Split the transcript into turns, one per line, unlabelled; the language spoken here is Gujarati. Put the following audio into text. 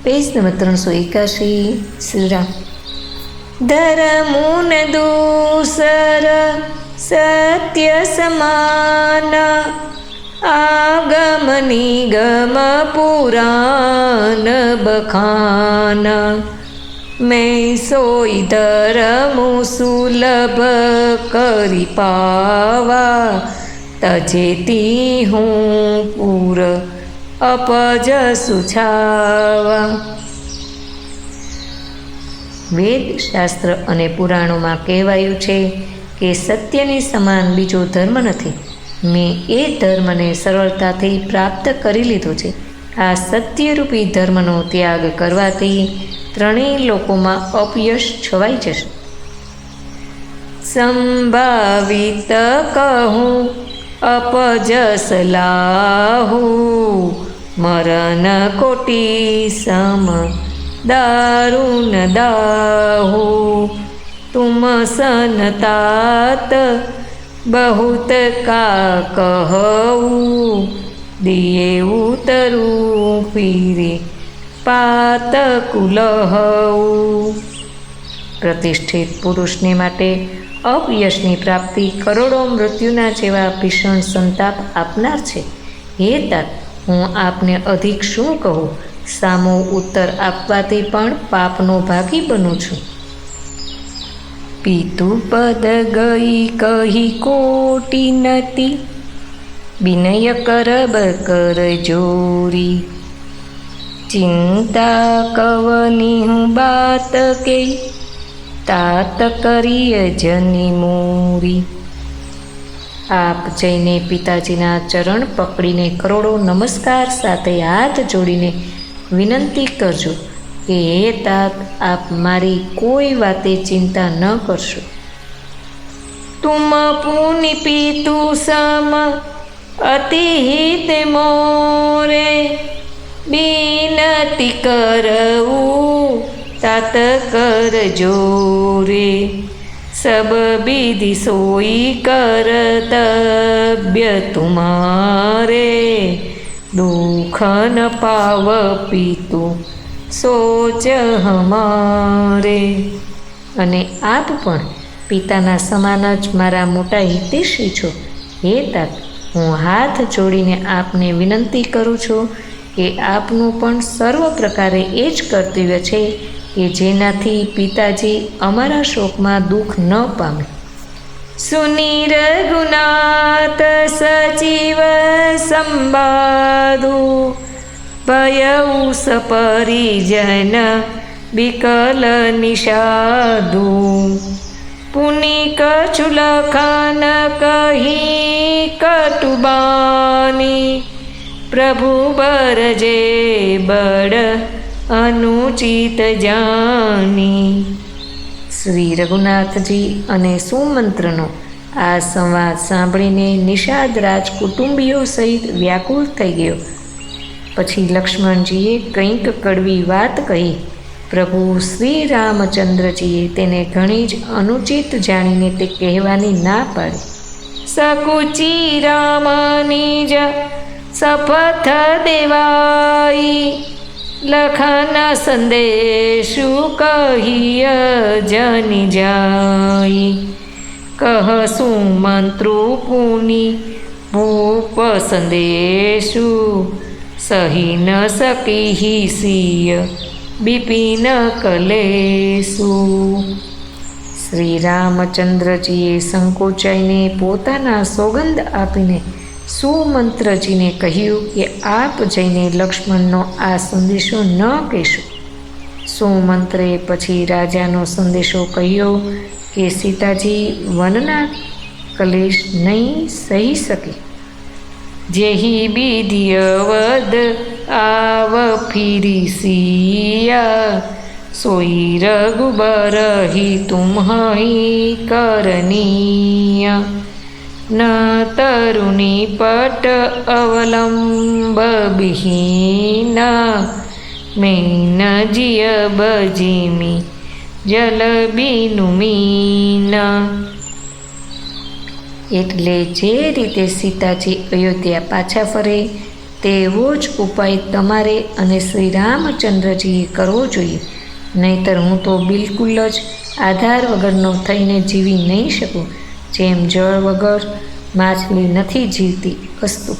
Page number 381 Shriram. ધર્મુન દૂસર સત્ય સમાન, આગમ નિગમ પુરાણ બખાન. મેં સોઈ ધર્મુ સુલભ કરી પાવા, તજેતી હું પૂર અપજ સુછાવા. વેદ શાસ્ત્ર અને પુરાણોમાં કહેવાયું છે કે સત્યની સમાન બીજો ધર્મ નથી. મેં એ ધર્મને સરળતાથી પ્રાપ્ત કરી લીધો છે. આ સત્યરૂપી ધર્મનો ત્યાગ કરવાથી ત્રણેય લોકોમાં અપયશ છવાઈ જશે. સંભાવિત કહું અપજસ લાહુ, મરણ કોટી સમ દારુણ દાહુ. તુમ સનतात बहुत का कहूँ, दिए उतरूँ फिरे पात कुलहूँ. પ્રતિષ્ઠિત પુરુષને માટે અપયશની પ્રાપ્તિ કરોડો મૃત્યુના જેવા ભીષણ સંતાપ આપનાર છે. હે तात, હું આપને અધિક શું કહું? સામો ઉત્તર આપવાથી પણ પાપનો ભાગી બનું છું. પિતુ પદ ગઈ કહી કોટી નતી, વિનય કરબ કર જોરી. ચિંતા કવની હું બાત કે, तात કરીય જની મોરી. આપ જઈને પિતાજીના ચરણ પકડીને કરોડો નમસ્કાર સાથે હાથ જોડીને વિનંતી કરજો કે હે तात, આપ મારી કોઈ વાતે ચિંતા ન કરશો. તુમ પુનિ પિતુ સમ અતિ હિત મોરે, વિનતી કરવું तात કર જોરે. સબ વિધિ સોઈ કરતવ્ય તુમારે, દુઃખ ન પાવ પિતુ સોચ હમારે. અને આપ પણ પિતાના સમાન જ મારા મોટા હિતેશી છો. હે तात, હું હાથ જોડીને આપને વિનંતી કરું છું કે આપનું પણ સર્વ પ્રકારે એ જ કર્તવ્ય છે કે જેનાથી પિતાજી અમારા શોકમાં દુઃખ ન પામે. સુની રઘુનાથ સજીવ સંબાદુ, ભયઉ સપરિજન વિકલ નિષાદુ. પુનિ કછુ લખાન કહી કટુબાની, પ્રભુ બરજે બડ અનુચિત જાની. શ્રી રઘુનાથજી અને સુમંત્રનો આ સંવાદ સાંભળીને નિષાદ રાજ કુટુંબીઓ સહિત વ્યાકુળ થઈ ગયો. પછી લક્ષ્મણજીએ કંઈક કડવી વાત કહી. પ્રભુ શ્રી રામચંદ્રજીએ તેને ઘણી જ અનુચિત જાણીને તે કહેવાની ના પાડી. સકુચી રામની જ શપથ દેવાઈ, લખન સંદેશુ કહિય જની જાય. કહશું મંત્રુ પુનિ ભૂપ સંદેશુ, સહી ન સકી સિય બિપિન કલેશુ. શ્રી રામચંદ્રજીએ સંકોચાઈને પોતાના સોગંદ આપીને સુમંત્રજીને કહ્યું કે આપ જઈને લક્ષ્મણનો આ સંદેશો ન કહેશો. સુમંત્રે પછી રાજાનો સંદેશો કહ્યો કે સીતાજી વનના કલેશ નહીં સહી શકે. જેહી વિધિયવદ આવ ફીરી સિયા, સોઈ રઘુબર હી તુમ્હી કરનીય. ન તરુણી પટ અવલંબ બિહીના, મેન જીય બજીમી જલ બીનું મીના. એટલે જે રીતે સીતાજી અયોધ્યા પાછા ફરે તેવો જ ઉપાય તમારે અને શ્રી રામચંદ્રજીએ કરવો જોઈએ, નહીંતર હું તો બિલકુલ જ આધાર વગરનો થઈને જીવી નહીં શકું, જેમ જળ વગર માછલી નથી જીવતી. અસ્તુ.